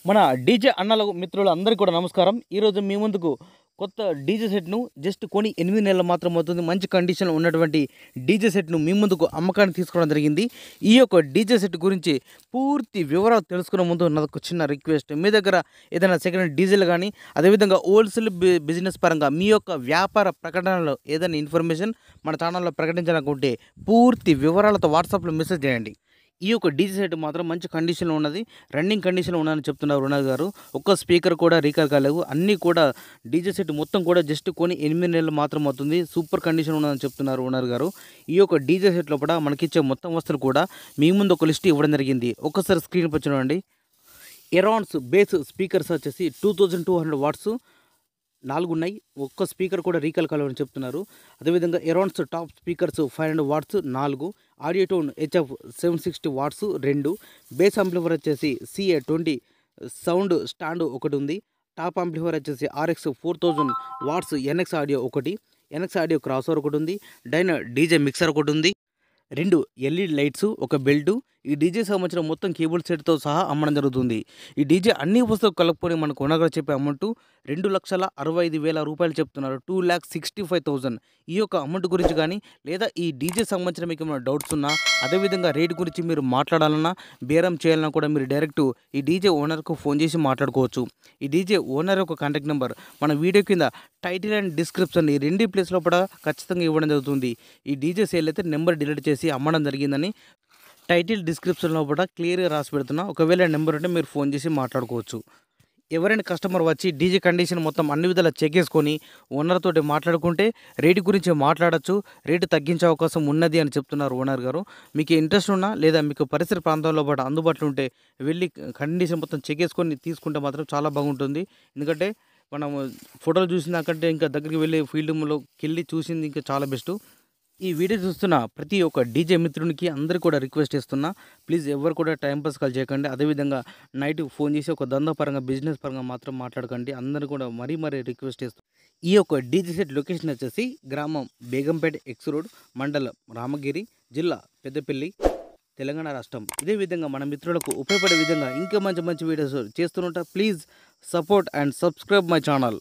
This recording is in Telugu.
మన డీజే అన్నలకు మిత్రులు అందరికీ కూడా నమస్కారం. ఈరోజు మీ ముందుకు కొత్త డీజే సెట్ను జస్ట్ కొని 8 నెలలు మాత్రం అవుతుంది. మంచి కండిషన్లో ఉన్నటువంటి డీజే సెట్ను మీ ముందుకు అమ్మకానికి తీసుకోవడం జరిగింది. ఈ యొక్క డీజే సెట్ గురించి పూర్తి వివరాలు తెలుసుకునే ముందు నాకు చిన్న రిక్వెస్ట్, మీ దగ్గర ఏదైనా సెకండ్ హ్యాండ్ డీజిల్ కానీ అదేవిధంగా హోల్సేల్ బిజినెస్ పరంగా మీ యొక్క వ్యాపార ప్రకటనలో ఏదైనా ఇన్ఫర్మేషన్ మన ఛానల్లో ప్రకటించాలనుకుంటే పూర్తి వివరాలతో వాట్సాప్లో మెసేజ్ చేయండి. ఈ యొక్క డీజే సెట్ మాత్రం మంచి కండిషన్లో ఉన్నది, రన్నింగ్ కండిషన్లో ఉన్నదని చెప్తున్నారు ఓనర్ గారు. ఒక్క స్పీకర్ కూడా రీకాల్ కాలేవు, అన్నీ కూడా డీజే సెట్ మొత్తం కూడా జస్ట్ కొని 8 నెలలు మాత్రం అవుతుంది. సూపర్ కండిషన్ ఉన్నదని చెప్తున్నారు ఓనర్ గారు. ఈ యొక్క డీజే సెట్ లోపల మనకిచ్చే మొత్తం వస్తువులు కూడా మీ ముందు ఒక లిస్ట్ ఇవ్వడం జరిగింది. ఒక్కసారి స్క్రీన్ పై చూడండి. ఎరాన్స్ బేస్ స్పీకర్స్ వచ్చేసి 2200 వాట్స్ 4 ఉన్నాయి. ఒక్క స్పీకర్ కూడా రీకాల్ కాలేవని చెప్తున్నారు. అదేవిధంగా ఎరాన్స్ top speakers 500 watts 4, Audiotone HF 760 watts 2, bass amplifier వచ్చేసి CA20 సౌండ్ స్టాండ్ ఒకటి ఉంది. టాప్ ఆంప్లిఫైర్ వచ్చేసి RX 4000 వాట్స్ NX ఆడియో ఒకటి, NX ఆడియో క్రాస్ ఓవర్ ఒకటి ఉంది. డైన్ డీజే మిక్సర్ ఒకటి ఉంది. 2 LED లైట్స్, ఒక బెల్టు. ఈ డీజే సంబంధించిన మొత్తం కేబుల్ సెట్తో సహా అమ్మడం జరుగుతుంది. ఈ డీజే అన్ని వస్తువులు కలుపుకొని మనకు ఓనర్గా చెప్పే అమౌంట్ 2,65,000 రూపాయలు చెప్తున్నారు. 2,65,000. ఈ యొక్క అమౌంట్ గురించి కానీ లేదా ఈ డీజే సంబంధించిన మీకు ఏమైనా డౌట్స్ ఉన్నా, అదేవిధంగా రేట్ గురించి మీరు మాట్లాడాలన్నా, బేరం చేయాలన్నా కూడా మీరు డైరెక్ట్ ఈ డీజే ఓనర్కు ఫోన్ చేసి మాట్లాడుకోవచ్చు. ఈ డీజే ఓనర్ యొక్క కాంటాక్ట్ నెంబర్ మన వీడియో కింద టైటిల్ అండ్ డిస్క్రిప్షన్ ఈ రెండు ప్లేస్లో కూడా ఖచ్చితంగా ఇవ్వడం జరుగుతుంది. ఈ డీజే సేల్ అయితే నెంబర్ డిలీట్ చేసి అమ్మడం జరిగిందని టైటిల్ డిస్క్రిప్షన్లో కూడా క్లియర్గా రాసి పెడుతున్నా. ఒకవేళ నెంబర్ ఉంటే మీరు ఫోన్ చేసి మాట్లాడుకోవచ్చు. ఎవరైనా కస్టమర్ వచ్చి డీజే కండిషన్ మొత్తం అన్ని విధాలా చెక్ చేసుకొని ఓనర్ తోటి మాట్లాడుకుంటే రేటు గురించి మాట్లాడచ్చు, రేటు తగ్గించే అవకాశం ఉన్నది అని చెప్తున్నారు ఓనర్ గారు. మీకు ఇంట్రెస్ట్ ఉన్నా లేదా మీకు పరిసర ప్రాంతాల్లో పాటు అందుబాటులో ఉంటే వెళ్ళి కండిషన్ మొత్తం చెక్ చేసుకొని తీసుకుంటే మాత్రం చాలా బాగుంటుంది. ఎందుకంటే మనం ఫోటోలు చూసిన దాకంటే ఇంకా దగ్గరికి వెళ్ళి ఫీల్డ్లోకి వెళ్ళి చూసింది ఇంకా చాలా బెస్ట్. ఈ వీడియో చూస్తున్న ప్రతి ఒక్క డీజే మిత్రునికి అందరికీ కూడా రిక్వెస్ట్ చేస్తున్నా, ప్లీజ్ ఎవరు కూడా టైంపాస్ కాల్ చేయకండి. అదేవిధంగా నైట్ ఫోన్ చేసి ఒక దందా పరంగా బిజినెస్ పరంగా మాత్రం మాట్లాడకండి. అందరూ కూడా మరీ రిక్వెస్ట్ చేస్తాం. ఈ యొక్క డీజే సెట్ లొకేషన్ వచ్చేసి గ్రామం బేగంపేట ఎక్స్ రోడ్, మండలం రామగిరి, జిల్లా పెద్దపల్లి, తెలంగాణ రాష్ట్రం. ఇదే విధంగా మన మిత్రులకు ఉపయోగపడే విధంగా ఇంకా మంచి వీడియోస్ చేస్తుంటా. Please support and subscribe my channel.